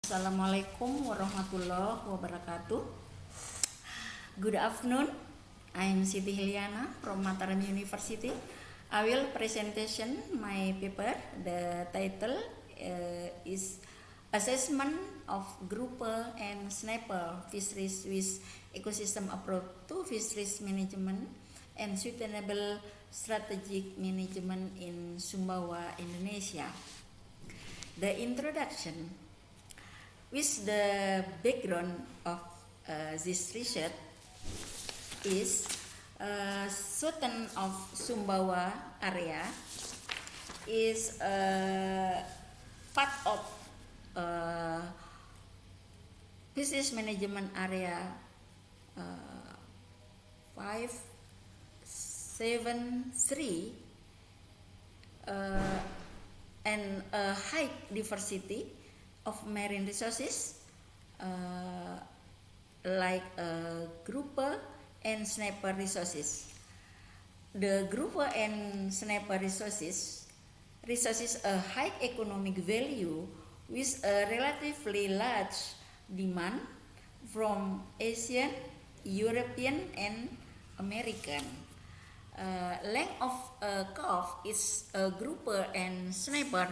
Assalamualaikum warahmatullahi wabarakatuh. Good afternoon. I'm Siti Hiliana from Mataram University. I will presentation my paper. The title is Assessment of Grouper and Snapper Fisheries with Ecosystem Approach to Fisheries Management and Sustainable Strategic Management in Sumbawa, Indonesia. The introduction. With the background of this research is Sultan of Sumbawa area is part of business management area 573 and a high diversity of marine resources like grouper and snapper resources. The grouper and snapper resources a high economic value with a relatively large demand from Asian, European, and American. Length of curve is a grouper and snapper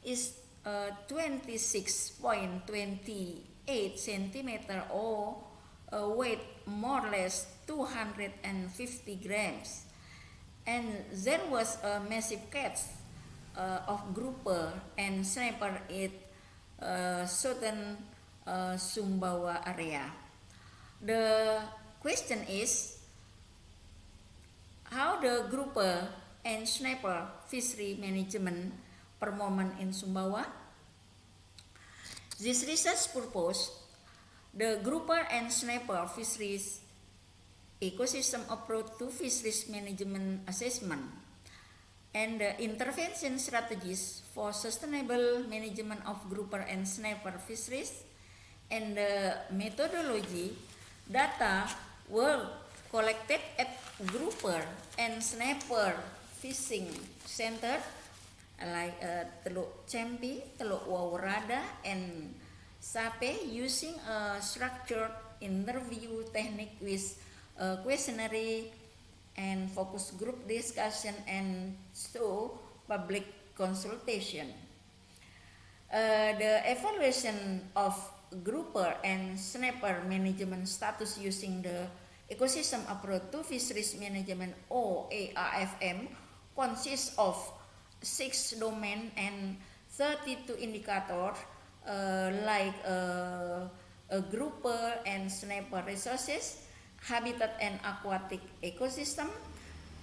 is 26.28 centimeter or weight more or less 250 grams. And there was a massive catch of grouper and snapper at southern Sumbawa area. The question is how the grouper and snapper fishery management performance in Sumbawa. This research purpose the grouper and snapper fisheries ecosystem approach to fisheries management assessment and the intervention strategies for sustainable management of grouper and snapper fisheries and the methodology. Data were collected at grouper and snapper fishing center like Teluk Cempi, Teluk Wawarada, and Sape using a structured interview technique with questionnaire and focus group discussion and so public consultation. The evaluation of grouper and snapper management status using the ecosystem approach to fisheries management or ARFM consists of 6 domain and 32 indicators like a grouper and snapper resources, habitat and aquatic ecosystem,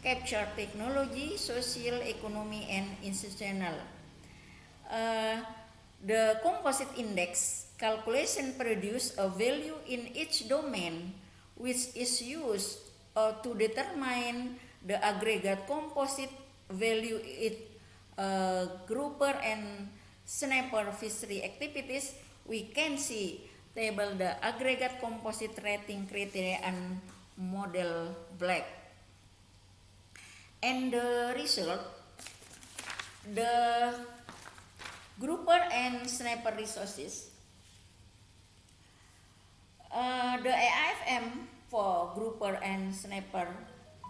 capture technology, social, economy, and institutional. The composite index calculation produce a value in each domain which is used to determine the aggregate composite value it grouper and snapper fishery activities. We can see table the aggregate composite rating criteria and model black. And the result, the grouper and snapper resources, the AIFM for grouper and snapper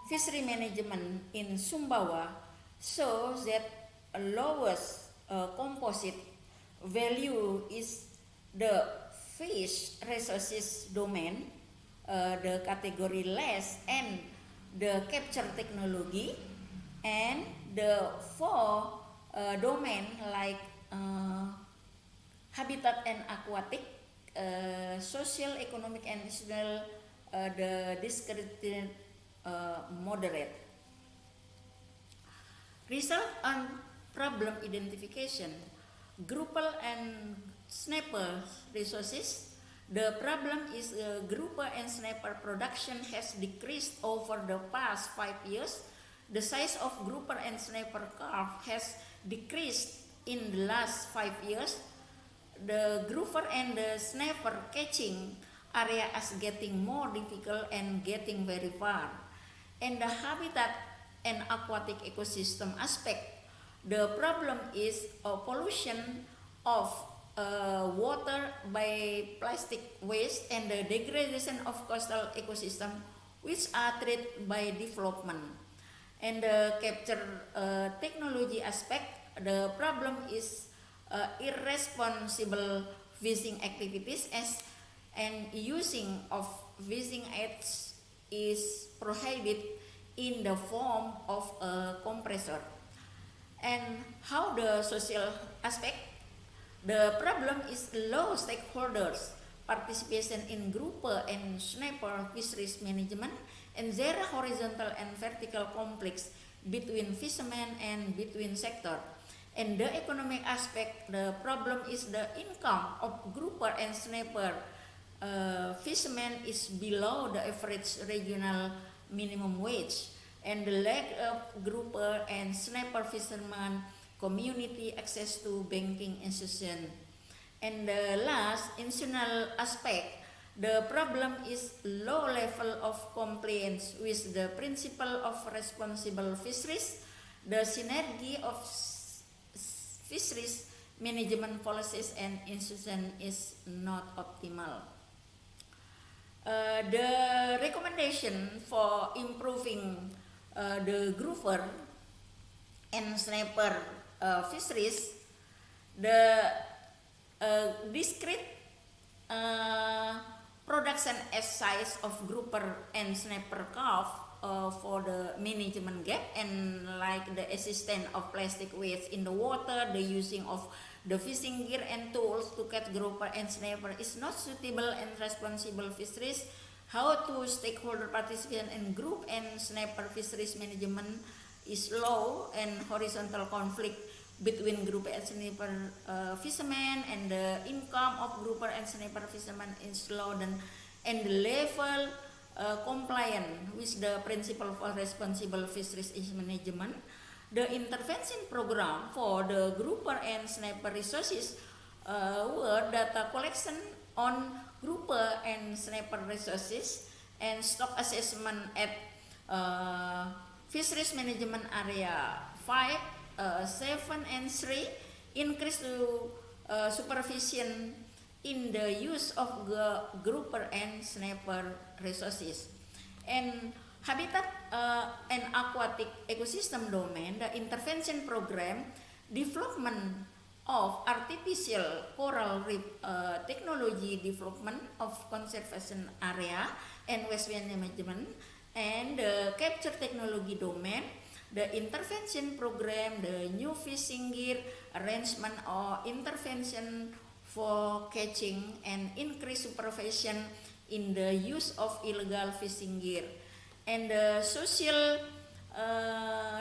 fishery management in Sumbawa shows that lowest composite value is the fish resources domain, the category less and the capture technology, and the 4 domain like habitat and aquatic, social, economic, and institutional, the discredited moderate. Result on problem identification. Grouper and snapper resources. The problem is grouper and snapper production has decreased over the past 5 years. The size of grouper and snapper carp has decreased in the last 5 years. The grouper and the snapper catching area is getting more difficult and getting very far. And the habitat and aquatic ecosystem aspect, the problem is a pollution of water by plastic waste and the degradation of coastal ecosystem, which are threatened by development. And the capture technology aspect, the problem is irresponsible fishing activities and using of fishing aids is prohibited in the form of a compressor. And how the social aspect, the problem is low stakeholders participation in grouper and snapper fisheries management, and there are horizontal and vertical conflicts between fishermen and between sector. And the economic aspect, the problem is the income of grouper and snapper fishermen is below the average regional minimum wage, and the lack of grouper and snapper fishermen community access to banking institution. And the last institutional aspect, the problem is low level of compliance with the principle of responsible fisheries. The synergy of fisheries management policies and institutions is not optimal. The recommendation for improving the grouper and snapper fisheries, the discrete production as size of grouper and snapper carp for the management gap, and like the existence of plastic waste in the water, the using of the fishing gear and tools to catch grouper and snapper is not suitable and responsible fisheries. How to stakeholder participation in group and snapper fisheries management is low, and horizontal conflict between grouper and snapper fishermen, and the income of grouper and snapper fishermen is low, and the level compliant with the principle for responsible fisheries management. The intervention program for the grouper and snapper resources were data collection on grouper and snapper resources and stock assessment at fisheries management area 5, 7 and 3, increase to supervision in the use of grouper and snapper resources. And habitat and aquatic ecosystem domain, the intervention program, development of artificial coral reef technology, development of conservation area and waste management, and the capture technology domain, the intervention program, the new fishing gear arrangement or intervention for catching and increase supervision in the use of illegal fishing gear. And the social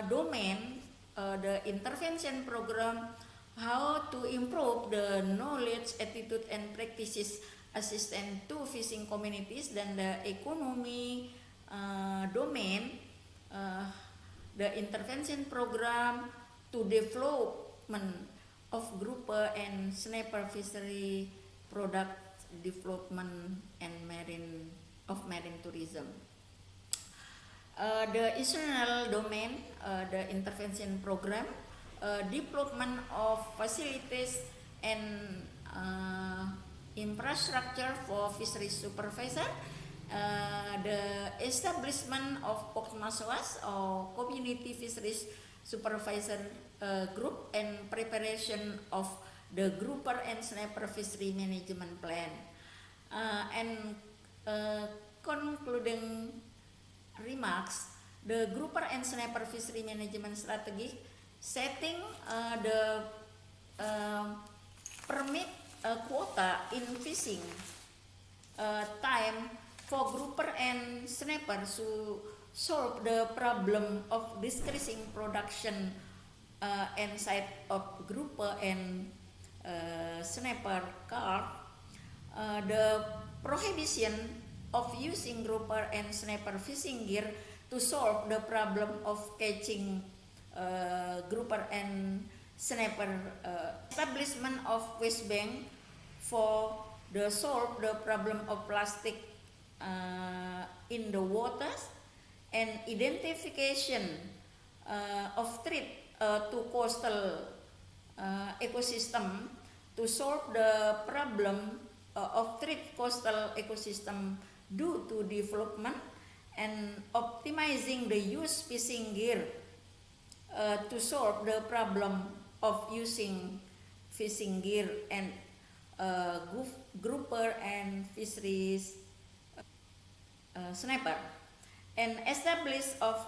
domain, the intervention program, how to improve the knowledge, attitude and practices assistant to fishing communities. Dan the economy domain, the intervention program to development of grouper and snapper fishery product development and marine tourism. The institutional domain, the intervention program, development of facilities and infrastructure for fisheries supervisor, the establishment of POKMASWAS or community fisheries supervisor group, and preparation of the grouper and snapper fishery management plan. And concluding remarks, the grouper and snapper fishery management strategy setting the permit quota in fishing time for grouper and snapper to solve the problem of decreasing production and size of grouper and snapper carp. The prohibition of using grouper and snapper fishing gear to solve the problem of catching grouper and snapper. Establishment of waste bank for the solve the problem of plastic in the waters, and identification of threat to coastal ecosystem to solve the problem of threat coastal ecosystem due to development and optimizing the use fishing gear to solve the problem of using fishing gear and grouper and fisheries sniper, and establish of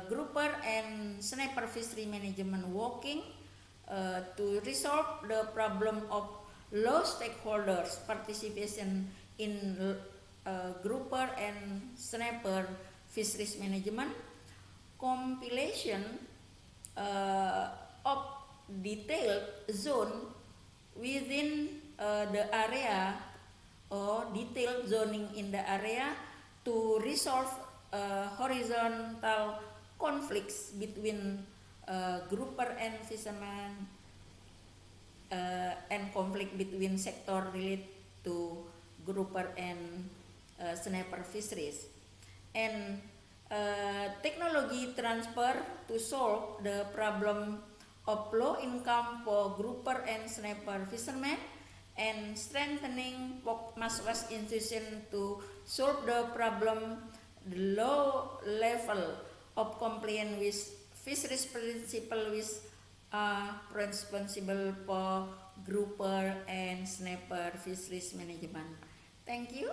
grouper and sniper fishery management working to resolve the problem of low stakeholders participation in grouper and sniper fisheries management, compilation of detailed zone within the area or detailed zoning in the area to resolve horizontal conflicts between grouper and fishermen and conflict between sector related to grouper and sniper fisheries, and technology transfer to solve the problem of low income for grouper and sniper fishermen, and strengthening Mas-Was institution to solve the problem the low level of compliance with fisheries principle which are responsible for grouper and sniper fisheries management. Thank you.